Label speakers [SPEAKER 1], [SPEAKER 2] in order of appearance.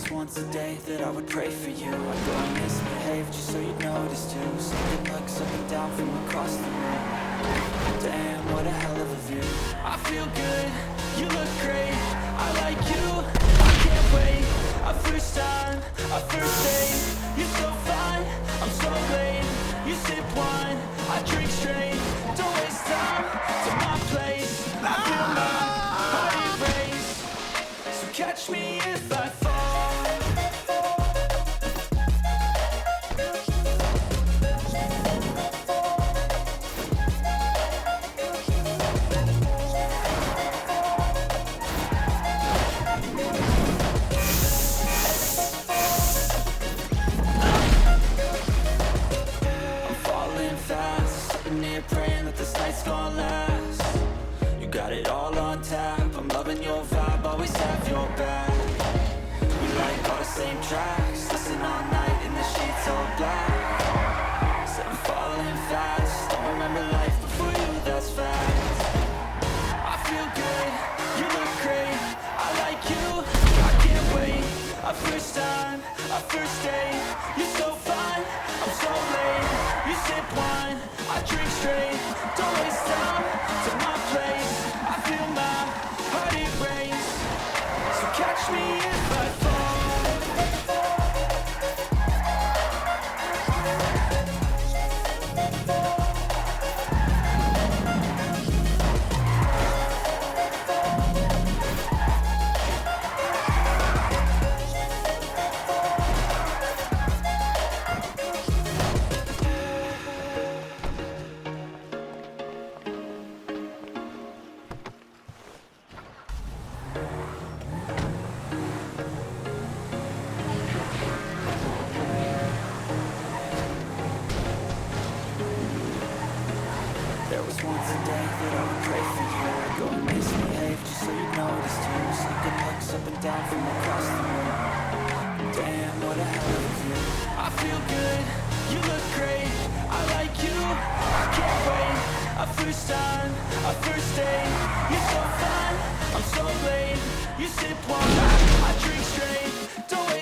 [SPEAKER 1] was once a day that I would pray for you. I'd go and misbehave just so you'd notice too. Something looks up and down from across the room. Damn, what a hell of a view. I feel good, you look great, I like you, I can't wait. A first time, a first date, you're so fine, I'm so late. You sip wine, I drink straight, don't waste time to my place. I feel my heart erase, so catch me if I fall. Praying that this night's gonna last. You got it all on tap, I'm loving your vibe, always have your back. We like all the same tracks, listen all night in the sheets all black. Said I'm falling fast, don't remember life before you, that's fact. I feel good, you look great, I like you, I can't wait. A first time, a first date, you're so fine, I'm so late. You sip wine, I drink straight, don't waste time to my place. I feel my heart erase, so catch me if I fall. There was once a day that I would pray for you. I'd go and misbehave just so you'd notice too. Something looks up and down from across the room. Damn, what a hell of a view. I feel good, you look great, I like you, I can't wait. A first time, a first date, you're so